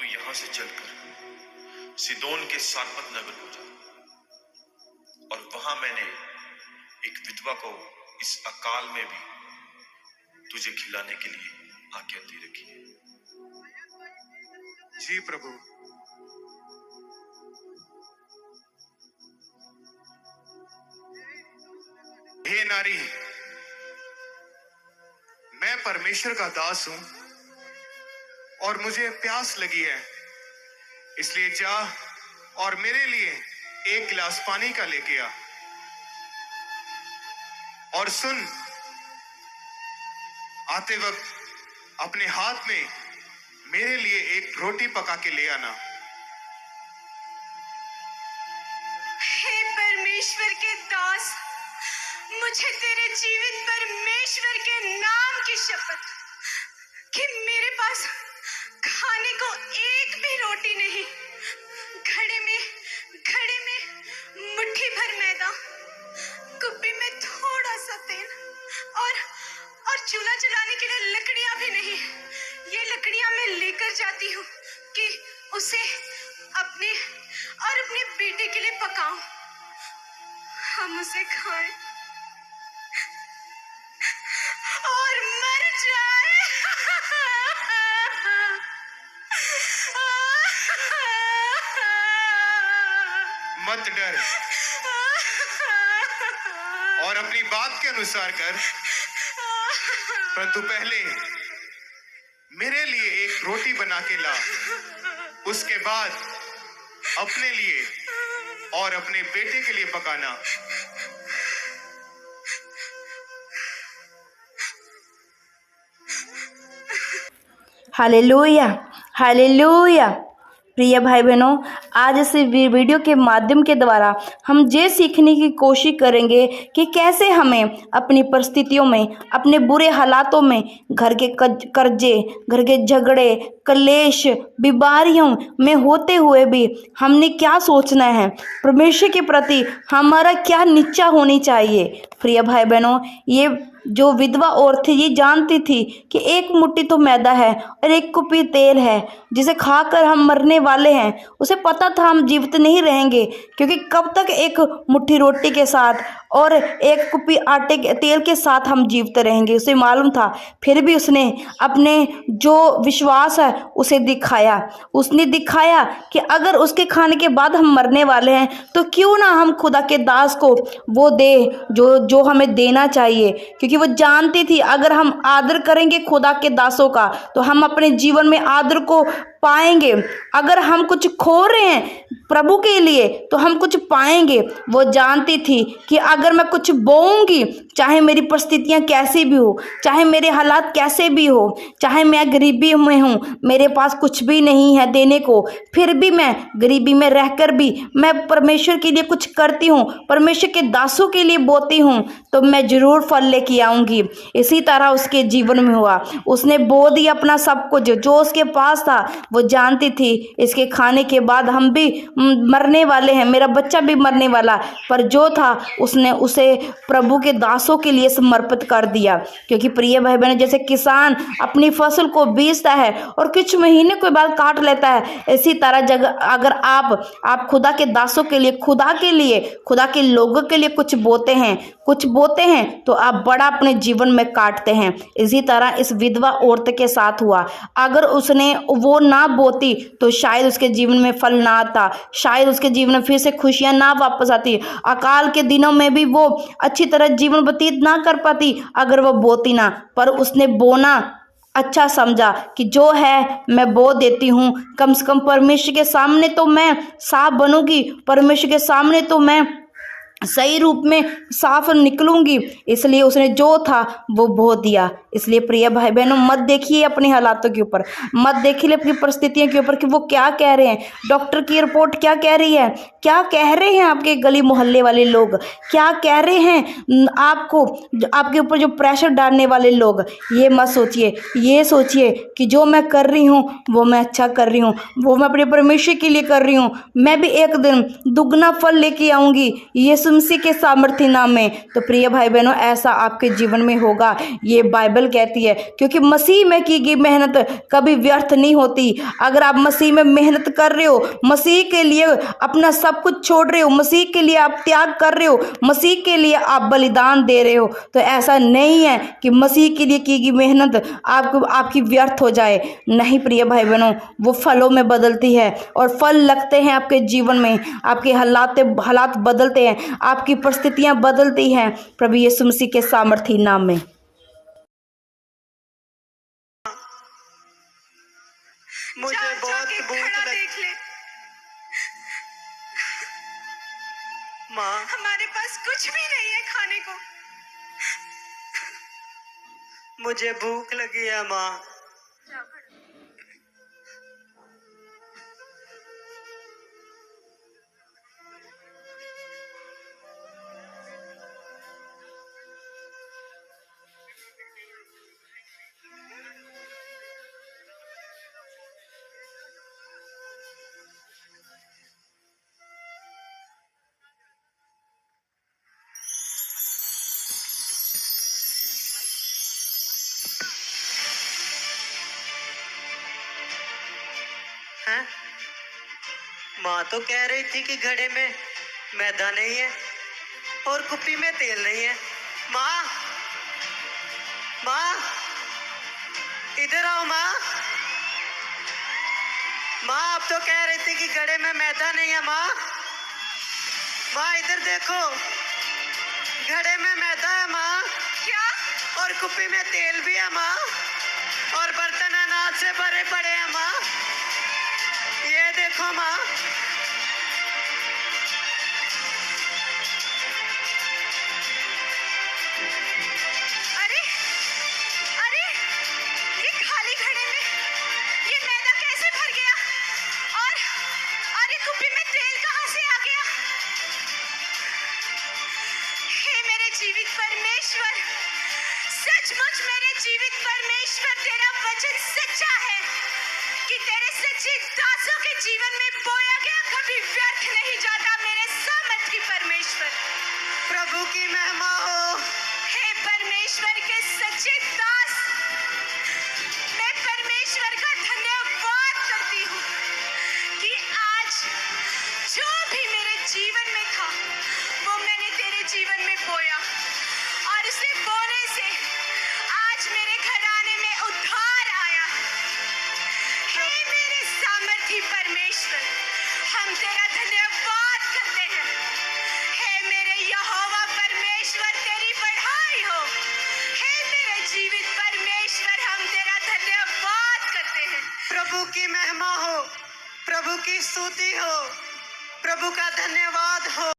तू यहां से चलकर सिदोन के सारपत नगर को जा, और वहां मैंने एक विधवा को इस अकाल में भी तुझे खिलाने के लिए आज्ञा दे रखी है। जी प्रभु। हे नारी, मैं परमेश्वर का दास हूं और मुझे प्यास लगी है, इसलिए जा और मेरे लिए एक गिलास पानी का लेके आ। और सुन, आते वक्त अपने हाथ में मेरे लिए एक रोटी पका के ले आना। हे परमेश्वर के दास, मुझे तेरे जीवित परमेश्वर के नाम की शपथ कि मेरे पास खाने को एक भी रोटी नहीं, घड़े में मुट्ठी भर मैदा, कुप्पी में थोड़ा सा तेल और चूल्हा जलाने के लिए लकड़ियां भी नहीं। ये लकड़ियां मैं लेकर जाती हूँ कि उसे अपने बेटे के लिए पकाऊं, हम उसे खाएं और मर जाए। मत डर और अपनी बात के अनुसार कर, परंतु पहले मेरे लिए एक रोटी बना के ला। उसके बाद अपने लिए और अपने बेटे के लिए पकाना। Hallelujah, hallelujah. प्रिय भाई बहनों, आज इस वीडियो के माध्यम के द्वारा हम ये सीखने की कोशिश करेंगे कि कैसे हमें अपनी परिस्थितियों में, अपने बुरे हालातों में, घर के कर्जे, घर के झगड़े, क्लेश, बीमारियों में होते हुए भी हमने क्या सोचना है, परमेश्वर के प्रति हमारा क्या निश्चय होनी चाहिए। प्रिय भाई बहनों, ये जो विधवा औरत थी ये जानती थी कि एक मुट्ठी तो मैदा है और एक कुप्पी तेल है जिसे खाकर हम मरने वाले हैं। उसे पता था हम जीवित नहीं रहेंगे, क्योंकि कब तक एक मुट्ठी रोटी के साथ और एक कुप्पी आटे के तेल के साथ हम जीवित रहेंगे, उसे मालूम था। फिर भी उसने अपने जो विश्वास है उसे दिखाया। उसने दिखाया कि अगर उसके खाने के बाद हम मरने वाले हैं तो क्यों ना हम खुदा के दास को वो दे जो हमें देना चाहिए, क्योंकि वो जानती थी अगर हम आदर करेंगे खुदा के दासों का तो हम अपने जीवन में आदर को पाएंगे। अगर हम कुछ खो रहे हैं प्रभु के लिए तो हम कुछ पाएंगे। वो जानती थी कि अगर मैं कुछ बोऊंगी, चाहे मेरी परिस्थितियां कैसी भी हो, चाहे मेरे हालात कैसे भी हो, चाहे मैं गरीबी में हूँ, मेरे पास कुछ भी नहीं है देने को, फिर भी मैं गरीबी में रहकर भी मैं परमेश्वर के लिए कुछ करती हूँ, परमेश्वर के दासों के लिए बोती हूँ, तो मैं जरूर फल लेके आऊंगी। इसी तरह उसके जीवन में हुआ। उसने बो दिया अपना सब कुछ जो उसके पास था। वो जानती थी इसके खाने के बाद हम भी मरने वाले हैं, मेरा बच्चा भी मरने वाला, पर जो था उसने उसे प्रभु के दासों के लिए समर्पित कर दिया। क्योंकि प्रिय भाई बहन, जैसे किसान अपनी फसल को बीजता है और कुछ महीने के बाद काट लेता है, इसी तरह अगर आप खुदा के दासों के लिए, खुदा के लोगों के लिए कुछ बोते हैं तो आप बड़ा अपने जीवन में काटते हैं। इसी तरह इस विधवा औरत के साथ हुआ। अगर उसने वो ना बोती तो शायद उसके जीवन में फल ना आता, शायद उसके जीवन में फिर से खुशियां ना वापस आती, अकाल के दिनों में भी वो अच्छी तरह जीवन व्यतीत ना कर पाती अगर वो बोती ना। पर उसने बोना अच्छा समझा कि जो है मैं बो देती हूँ, कम से कम परमेश्वर के सामने तो मैं साफ बनूंगी, परमेश्वर के सामने तो मैं सही रूप में साफ निकलूंगी। इसलिए उसने जो था वो बो दिया। इसलिए प्रिय भाई बहनों, मत देखिए अपने हालातों के ऊपर, मत देखिए अपनी परिस्थितियों के ऊपर कि वो क्या कह रहे हैं, डॉक्टर की रिपोर्ट क्या कह रही है, क्या कह रहे हैं आपके गली मोहल्ले वाले लोग, क्या कह रहे हैं आपको, आपके ऊपर जो प्रेशर डालने वाले लोग। ये मत सोचिए, ये सोचिए कि जो मैं कर रही हूँ वो मैं अच्छा कर रही हूँ, वो मैं अपने परमेश्वर के लिए कर रही हूँ, मैं भी एक दिन दुगना फल लेके आऊँगी। यीशु मसीह के सामर्थ्य नाम में। तो प्रिय भाई बहनों, ऐसा आपके जीवन में होगा, ये बाइबल कहती है, क्योंकि मसीह में की गई मेहनत कभी व्यर्थ नहीं होती। अगर आप मसीह में मेहनत कर रहे हो, मसीह के लिए अपना सब कुछ छोड़ रहे हो, मसीह के लिए आप त्याग कर रहे हो, मसीह के लिए आप बलिदान दे रहे हो, तो ऐसा नहीं है कि मसीह के लिए की गई मेहनत आपकी व्यर्थ हो जाए। नहीं प्रिय भाई बहनों, वो फलों में बदलती है और फल लगते हैं आपके जीवन में, आपके हालात बदलते हैं, आपकी परिस्थितियां बदलती हैं प्रभु यीशु मसीह के सामर्थी नाम में। मुझे बहुत जाके भूख खाना लगी देख ले, माँ। हमारे पास कुछ भी नहीं है खाने को। मुझे भूख लगी है माँ। हैं? माँ तो कह रही थी कि घड़े में मैदा नहीं है और कुप्पी में तेल नहीं है। माँ, माँ, इधर आओ माँ। माँ, आप तो कह रही थी कि घड़े में मैदा नहीं है। माँ, माँ इधर देखो, घड़े में मैदा है माँ। क्या? और कुप्पी में तेल भी है माँ, और बर्तन अनाज से भरे पड़े हैं माँ। ये देखो माँ। अरे अरे, ये खाली घड़े में ये मैदा कैसे भर गया? और ये कुप्पी में तेल कहाँ से आ गया? हे मेरे जीवित परमेश्वर, सचमुच मेरे जीवित परमेश्वर, तेरा वचन सच्चा है कि तेरे सच्चे दासों के जीवन में बोया गया कभी व्यर्थ नहीं जाता। मेरे सामर्थी परमेश्वर, प्रभु की महिमा हो। हे परमेश्वर के सच्चे दास, मैं परमेश्वर का धन्यवाद करती हूँ कि आज जो भी मेरे जीवन में था वो मैंने तेरे जीवन में बोया, और उसे बोने से आज मेरे घराने में उद्धार आया। हे मेरे सामर्थी परमेश्वर, हम तेरा धन्यवाद करते हैं। हे मेरे यहोवा परमेश्वर, तेरी बढ़ाई हो। हे मेरे जीवित परमेश्वर, हम तेरा धन्यवाद करते हैं। प्रभु की महिमा हो, प्रभु की स्तुति हो, प्रभु का धन्यवाद हो।